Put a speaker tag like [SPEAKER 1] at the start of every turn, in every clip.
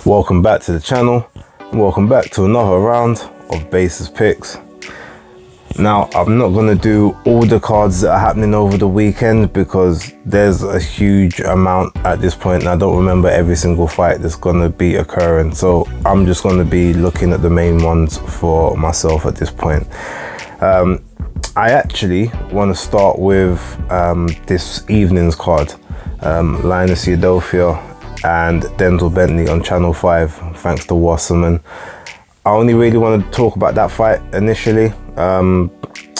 [SPEAKER 1] Welcome back to the channel. Welcome back to another round of basis picks. Now, I'm not going to do all the cards that are happening over the weekend because there's a huge amount at this point and I don't remember every single fight that's going to be occurring. So I'm just going to be looking at the main ones for myself at this point. I actually want to start with this evening's card. Linus Udoh and Denzel Bentley on Channel 5, thanks to Wasserman. I only really want to talk about that fight initially. The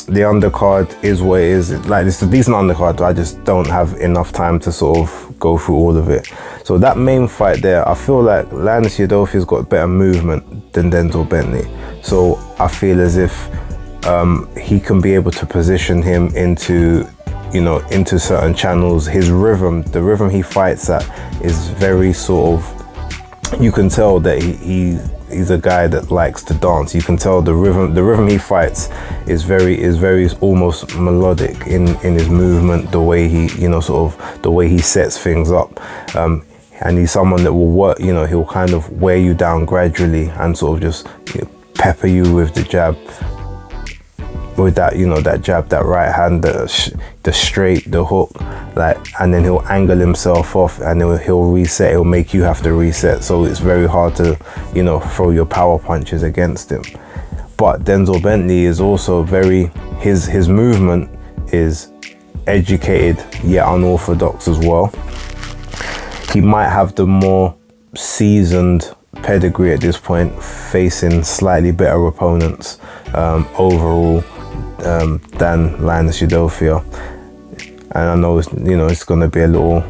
[SPEAKER 1] undercard is what it is. Like, it's a decent undercard, but I just don't have enough time to sort of go through all of it. So that main fight there, I feel like Linus Udoh has got better movement than Denzel Bentley. So I feel as if he can be able to position him into, you know, into certain channels. His rhythm, the rhythm he fights at is very sort of, you can tell that he's a guy that likes to dance. You can tell the rhythm he fights is very almost melodic in his movement, the way he, you know, sort of the way he sets things up. And he's someone that will work, you know, he'll kind of wear you down gradually and sort of just, you know, pepper you with the jab, with that, you know, that jab, that right hand, the straight, the hook, like, and then he'll angle himself off and he'll reset. He'll make you have to reset, so it's very hard to, you know, throw your power punches against him. But Denzel Bentley is also very, his movement is educated yet unorthodox as well. He might have the more seasoned pedigree at this point, facing slightly better opponents overall than Linus Udoh. And I know it's, you know, it's going to be a little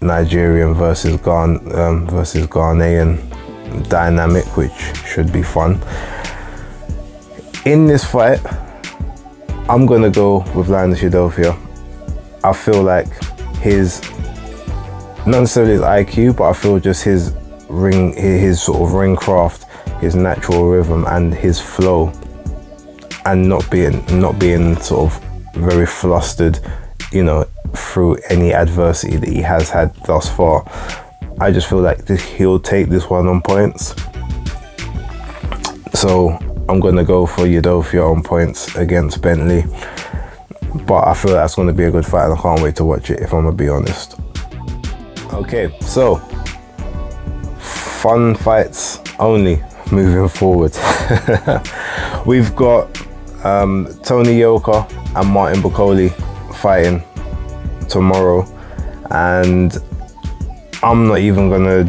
[SPEAKER 1] Nigerian versus Ghanaian dynamic, which should be fun. In this fight, I'm going to go with Linus Udoh. I feel like not necessarily his IQ, but I feel just his sort of ring craft, his natural rhythm and his flow, and not being sort of very flustered, you know, through any adversity that he has had thus far. I just feel like he'll take this one on points. So I'm going to go for Udoh on points against Bentley. But I feel that's going to be a good fight and I can't wait to watch it, if I'm going to be honest. Okay, so fun fights only moving forward. We've got Tony Yoko and Martin Boccoli fighting tomorrow, and I'm not even gonna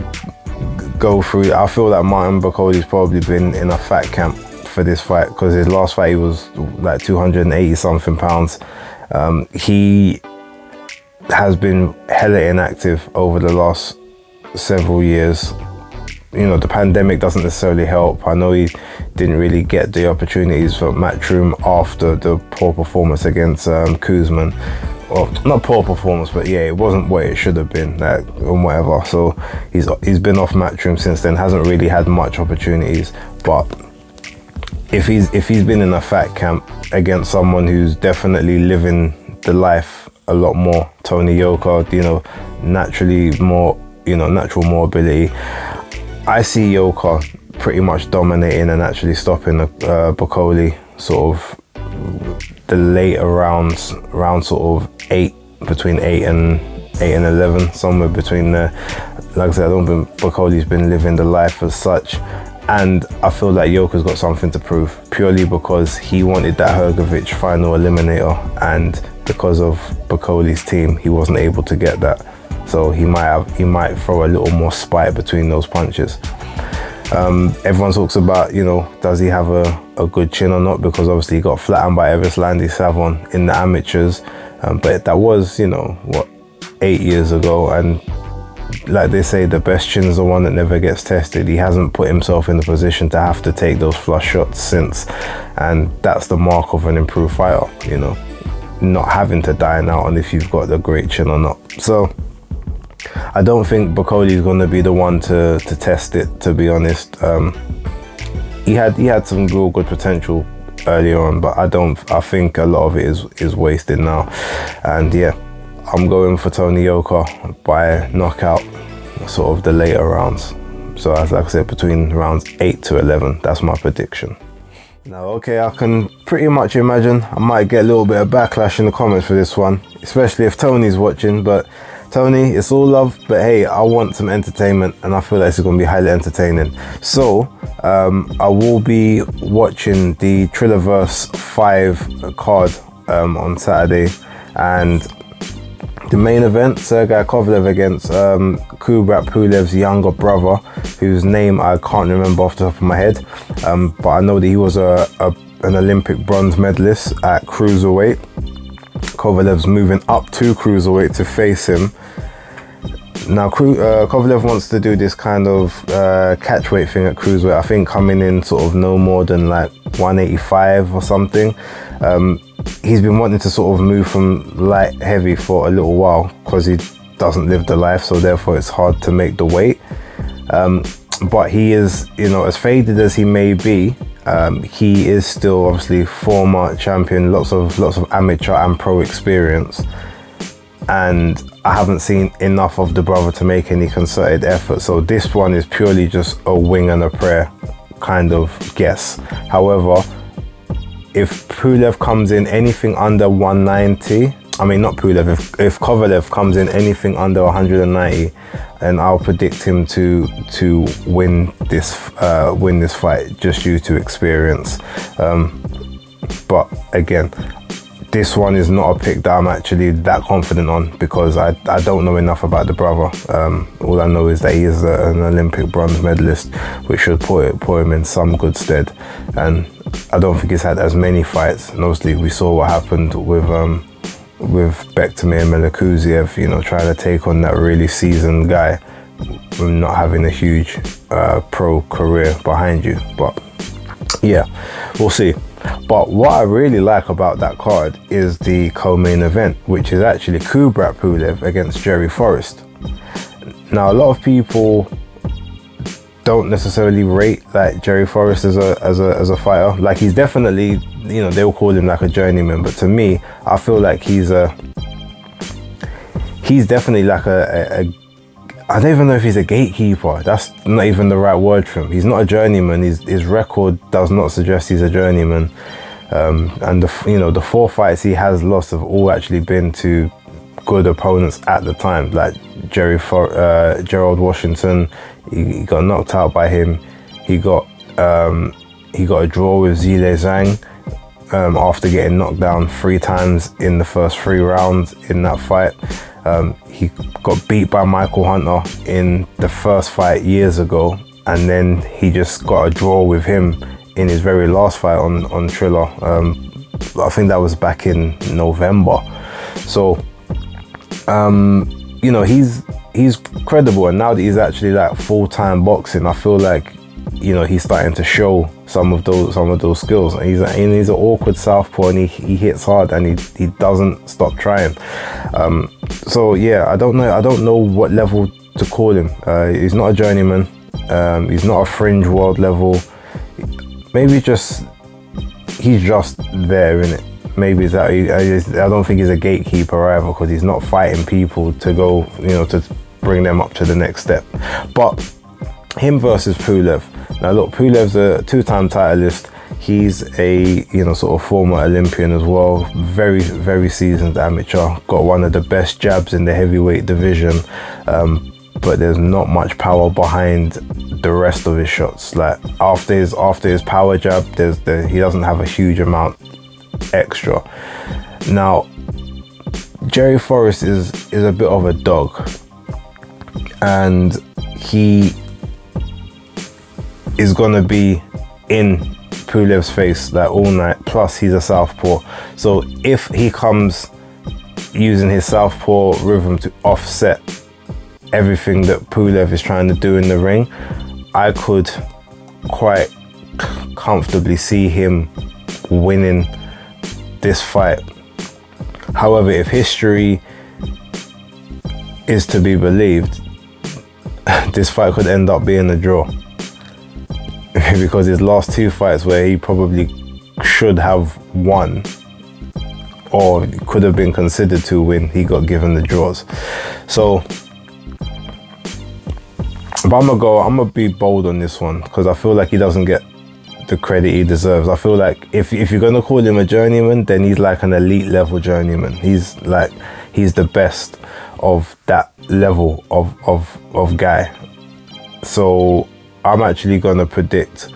[SPEAKER 1] go through it. I feel like Martin Boccoli's probably been in a fat camp for this fight because his last fight he was like 280 something pounds. He has been hella inactive over the last several years. You know, the pandemic doesn't necessarily help. I know he didn't really get the opportunities for Matchroom after the poor performance against Kuzman. Or not poor performance, but yeah, it wasn't what it should have been, like, or whatever. So he's been off Matchroom since then, hasn't really had much opportunities. But if he's been in a fat camp against someone who's definitely living the life a lot more, Tony Yoko, you know, naturally more, you know, natural mobility, I see Yoko pretty much dominating and actually stopping Boccoli sort of the later rounds, round sort of 8, between 8 and 11, somewhere between there. Like I said, I don't think Boccoli's been living the life as such, and I feel like Yoko's got something to prove, purely because he wanted that Hrgovic final eliminator, and because of Boccoli's team, he wasn't able to get that. So he might throw a little more spite between those punches. Everyone talks about, you know, does he have a good chin or not, because obviously he got flattened by Erislandy Savon in the amateurs, but that was, you know, what, 8 years ago, and like they say, the best chin is the one that never gets tested. He hasn't put himself in the position to have to take those flush shots since, and that's the mark of an improved fighter, you know, not having to dine out on if you've got a great chin or not. So I don't think Boccoli is going to be the one to test it, to be honest. He had some real good potential earlier on, but I think a lot of it is wasted now. And yeah, I'm going for Tony Yoko by knockout, sort of the later rounds. So as like I said, between rounds 8 to 11, that's my prediction. Now, okay, I can pretty much imagine I might get a little bit of backlash in the comments for this one, especially if Tony's watching. But Tony, it's all love, but hey, I want some entertainment, and I feel like it's going to be highly entertaining. So I will be watching the Trillerverse 5 card on Saturday, and the main event, Sergey Kovalev against Kubrat Pulev's younger brother, whose name I can't remember off the top of my head, but I know that he was an Olympic bronze medalist at cruiserweight. Kovalev's moving up to cruiserweight to face him. Now, Kovalev wants to do this kind of catchweight thing at cruiserweight. I think coming in sort of no more than like 185 or something. He's been wanting to sort of move from light heavy for a little while because he doesn't live the life, so therefore it's hard to make the weight. But he is, you know, as faded as he may be, he is still obviously former champion, lots of amateur and pro experience, and I haven't seen enough of the brother to make any concerted effort. So this one is purely just a wing and a prayer kind of guess. However, if Pulev comes in anything under 190, I mean not Pulev, if Kovalev comes in anything under 190, and I'll predict him to win this fight just due to experience. But again, this one is not a pick that I'm actually that confident on, because I don't know enough about the brother. All I know is that he is an Olympic bronze medalist, which should put him in some good stead. And I don't think he's had as many fights. Mostly we saw what happened with Bentley and Alekseev, you know, trying to take on that really seasoned guy, not having a huge pro career behind you. But yeah, we'll see. But what I really like about that card is the co-main event, which is actually Kubrat Pulev against Jerry Forrest. Now, a lot of people don't necessarily rate like Jerry Forrest as a fighter. Like, he's definitely, you know, they'll call him like a journeyman, but to me, I feel like he's definitely like I don't even know if he's a gatekeeper. That's not even the right word for him. He's not a journeyman. His record does not suggest he's a journeyman. And the 4 fights he has lost have all actually been to good opponents at the time, like Gerald Washington. He got knocked out by him. He got a draw with Zhile Zhang after getting knocked down 3 times in the first 3 rounds in that fight. He got beat by Michael Hunter in the first fight years ago, and then he just got a draw with him in his very last fight on Triller. I think that was back in November. So you know, he's credible, and now that he's actually like full-time boxing, I feel like, you know, he's starting to show some of those skills. And he's an awkward southpaw, and he hits hard, and he doesn't stop trying. So yeah, I don't know what level to call him. He's not a journeyman. He's not a fringe world level. Maybe he's just there, innit? Maybe it's that I don't think he's a gatekeeper either, because he's not fighting people to go, you know, to bring them up to the next step. But him versus Pulev. Now look, Pulev's a 2-time titleist. He's a, you know, sort of former Olympian as well. Very, very seasoned amateur. Got one of the best jabs in the heavyweight division. But there's not much power behind the rest of his shots. Like after his power jab, he doesn't have a huge amount extra. Now, Jerry Forrest is a bit of a dog, and he is gonna be in Pulev's face like all night. Plus, he's a southpaw, so if he comes using his southpaw rhythm to offset everything that Pulev is trying to do in the ring, I could quite comfortably see him winning this fight. However, if history is to be believed, this fight could end up being a draw, because his last 2 fights where he probably should have won or could have been considered to win, he got given the draws. So But I'm gonna be bold on this one because I feel like he doesn't get the credit he deserves. I feel like if you're gonna call him a journeyman, then he's like an elite level journeyman. He's the best of that level of guy. So I'm actually gonna predict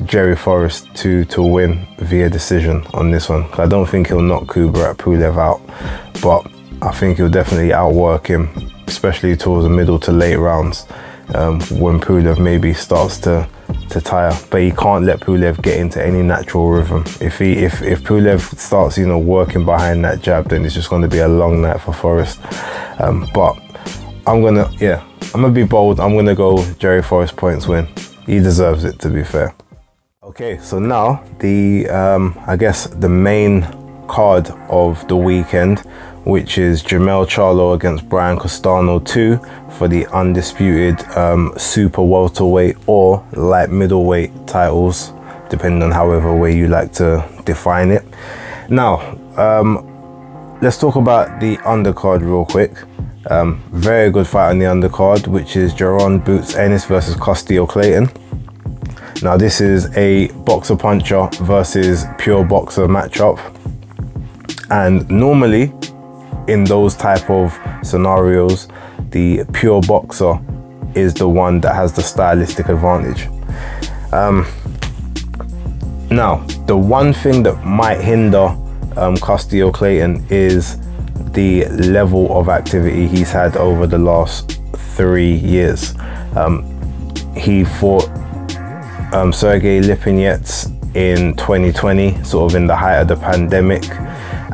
[SPEAKER 1] Jerry Forrest to win via decision on this one. I don't think he'll knock Kubrat Pulev out, but I think he'll definitely outwork him, especially towards the middle to late rounds, when Pulev maybe starts to tire. But he can't let Pulev get into any natural rhythm. If Pulev starts, you know, working behind that jab, then it's just going to be a long night for Forrest. But I'm gonna be bold. I'm gonna go Jerry Forrest points win. He deserves it, to be fair. Okay, so now the I guess the main card of the weekend, which is JermellCharlo against Brian Costano 2 for the undisputed super welterweight or light middleweight titles, depending on however way you like to define it. Now, let's talk about the undercard real quick. Very good fight on the undercard, which is Jaron Boots Ennis versus Castillo Clayton. Now, this is a boxer puncher versus pure boxer matchup, and normally in those type of scenarios, the pure boxer is the one that has the stylistic advantage. Now, the one thing that might hinder Castillo Clayton is the level of activity he's had over the last 3 years. He fought Sergey Lipinets in 2020, sort of in the height of the pandemic,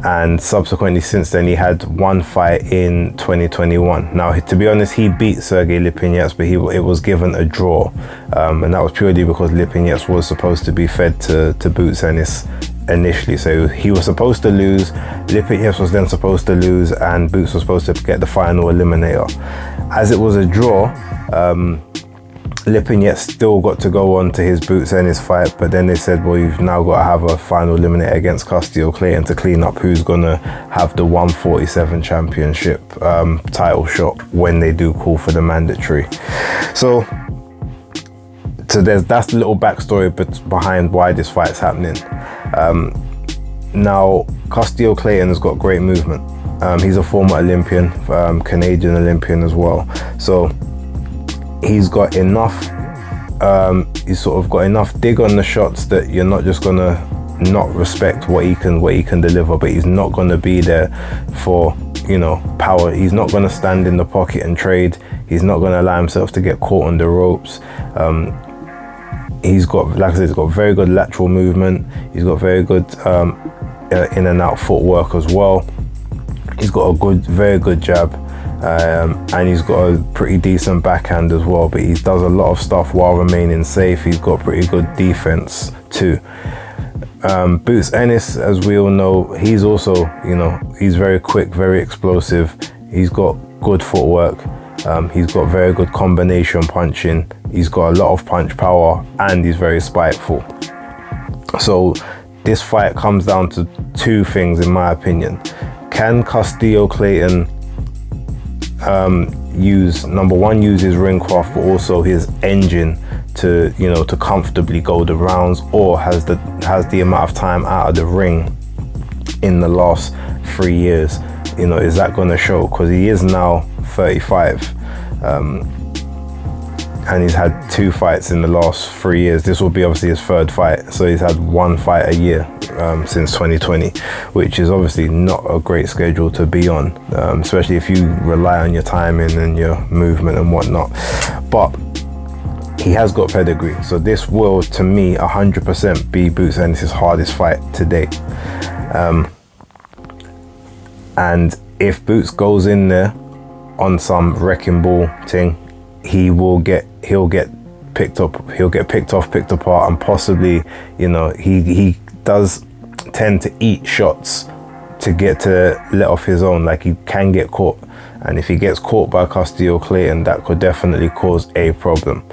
[SPEAKER 1] and subsequently since then he had one fight in 2021. Now, to be honest, he beat Sergey Lipinets, but it was given a draw, and that was purely because Lipinets was supposed to be fed to Boots Ennis initially. So he was supposed to lose, Lipinets was then supposed to lose, and Boots was supposed to get the final eliminator. As it was a draw, Lipinets still got to go on to his Boots Ennis fight, but then they said, well, you've now got to have a final eliminator against Castillo Clayton to clean up who's gonna have the 147 championship title shot when they do call for the mandatory. So that's the little backstory behind why this fight's happening. Now, Castillo Clayton has got great movement. He's a former Olympian, Canadian Olympian as well. So he's got enough, he's sort of got enough dig on the shots that you're not just gonna not respect what he can deliver, but he's not gonna be there for, you know, power. He's not gonna stand in the pocket and trade. He's not gonna allow himself to get caught on the ropes. He's got, like I said, he's got very good lateral movement. He's got very good in and out footwork as well. He's got a very good jab. And he's got a pretty decent backhand as well, but he does a lot of stuff while remaining safe. He's got pretty good defense too. Boots Ennis, as we all know, he's also, you know, he's very quick, very explosive. He's got good footwork. He's got very good combination punching. He's got a lot of punch power, and he's very spiteful. So this fight comes down to two things, in my opinion. Can Castillo Clayton use his ring craft, but also his engine to, you know, to comfortably go the rounds, or has the amount of time out of the ring in the last 3 years, you know, is that going to show? Because he is now 35, and he's had 2 fights in the last 3 years. This will be obviously his 3rd fight, so he's had 1 fight a year since 2020, which is obviously not a great schedule to be on, especially if you rely on your timing and your movement and whatnot. But he has got pedigree, so this will, to me, 100% be Boots Ennis' hardest fight to date. And if Boots goes in there on some wrecking ball thing, he'll get picked off, picked apart, and possibly, you know, he does tend to eat shots to get to let off his own. Like, he can get caught, and if he gets caught by Castillo Clayton, that could definitely cause a problem.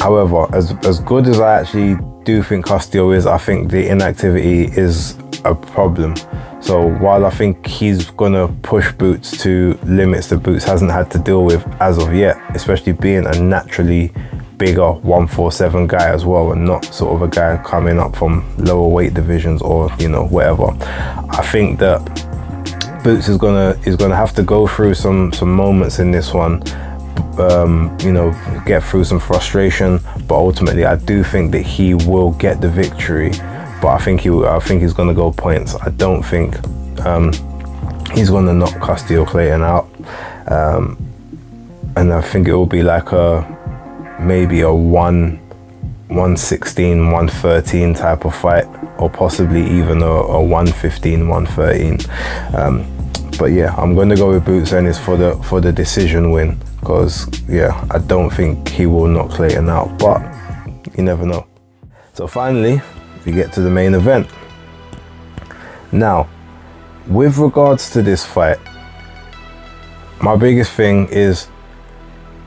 [SPEAKER 1] However, as good as I actually do think Castillo is, I think the inactivity is a problem. So while I think he's gonna push Boots to limits that Boots hasn't had to deal with as of yet, especially being a naturally bigger 147 guy as well, and not sort of a guy coming up from lower weight divisions or, you know, whatever. I think that Boots is gonna have to go through some moments in this one, you know, get through some frustration, but ultimately I do think that he will get the victory. But I think he's gonna go points. I don't think he's gonna knock Castillo-Clayton out, and I think it will be like maybe a 116, 113 type of fight, or possibly even a 115, 113. But yeah, I'm going to go with Boots Ennis for the decision win, because yeah, I don't think he will knock Clayton out, but you never know. So finally, we get to the main event. Now, with regards to this fight, my biggest thing is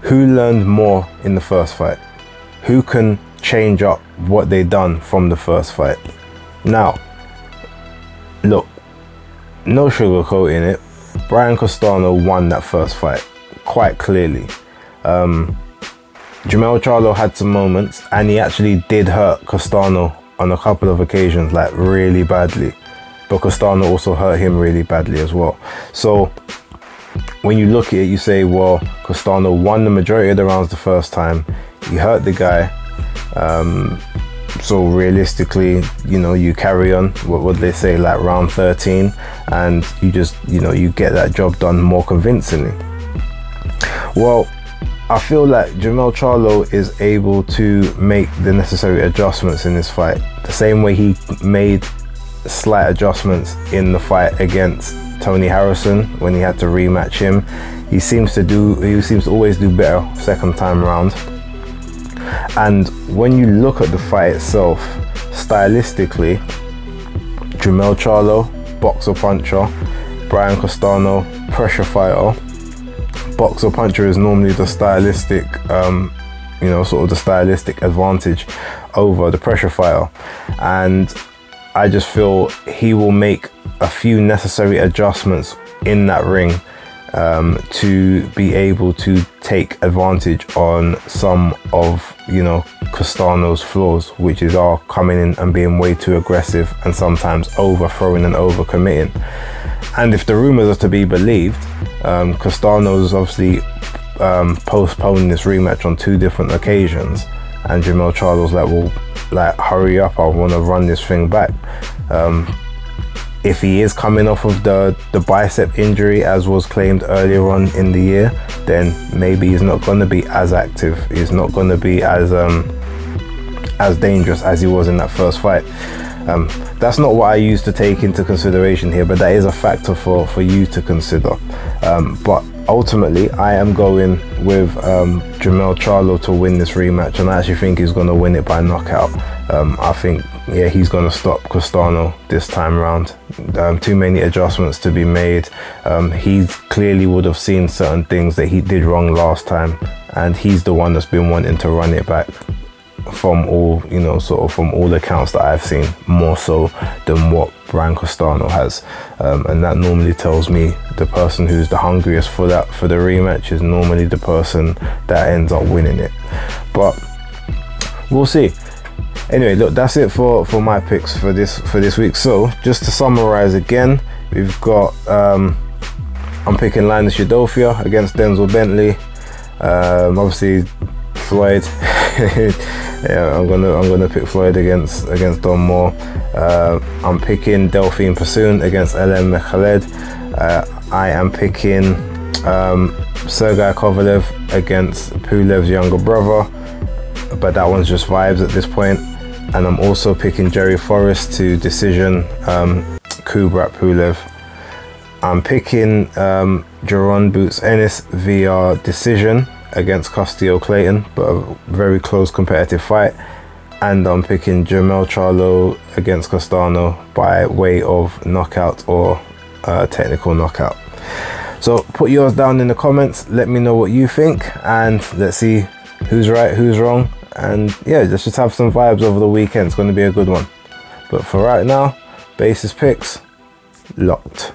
[SPEAKER 1] who learned more in the first fight? Who can change up what they done from the first fight? Now, look, no sugarcoating it. Brian Castano won that first fight quite clearly. JermellCharlo had some moments, and he actually did hurt Castano on a couple of occasions, like really badly. But Castano also hurt him really badly as well. So when you look at it, you say, well, Castano won the majority of the rounds the first time. He hurt the guy. So realistically, you know, you carry on, what would they say, like round 13, and you just, you know, you get that job done more convincingly. Well, I feel like JermellCharlo is able to make the necessary adjustments in this fight, the same way he made slight adjustments in the fight against Tony Harrison when he had to rematch him. He seems to always do better second time around. And when you look at the fight itself, stylistically, JermellCharlo, boxer puncher, Brian Castano, pressure fighter. Boxer puncher is normally the stylistic, you know, sort of the stylistic advantage over the pressure fighter. And I just feel he will make a few necessary adjustments in that ring to be able to take advantage on some of, you know, Castano's flaws, which are coming in and being way too aggressive and sometimes overthrowing and overcommitting. And if the rumors are to be believed, Castano's obviously postponing this rematch on 2 different occasions, and JermellCharlo's like, well, like, hurry up, I want to run this thing back. If he is coming off of the bicep injury, as was claimed earlier on in the year, then maybe he's not going to be as active. He's not going to be as dangerous as he was in that first fight. That's not what I used to take into consideration here, but that is a factor for you to consider. But ultimately, I am going with JermellCharlo to win this rematch, and I actually think he's going to win it by knockout. I think, yeah, he's going to stop Castano this time around. Too many adjustments to be made. He clearly would have seen certain things that he did wrong last time, and he's the one that's been wanting to run it back, from all, you know, sort of from all accounts that I've seen, more so than what Brian Castano has. And that normally tells me the person who's the hungriest for the rematch is normally the person that ends up winning it. But we'll see. Anyway, look, that's it for my picks for this week. So just to summarize again, we've got I'm picking Linus Udofia against Denzel Bentley. Obviously Floyd. Yeah, I'm gonna pick Floyd against Don Moore. I'm picking Delphine Passoon against Ellen Mekhaled. I am picking Sergey Kovalev against Pulev's younger brother, but that one's just vibes at this point. And I'm also picking Jerry Forrest to decision Kubrat Pulev. I'm picking Jaron Boots Ennis via decision against Castillo-Clayton, but a very close competitive fight. And I'm picking JermellCharlo against Castano by way of knockout or technical knockout. So put yours down in the comments, let me know what you think, and let's see who's right, who's wrong. And yeah, let's just have some vibes over the weekend. It's going to be a good one. But for right now, basis picks, locked.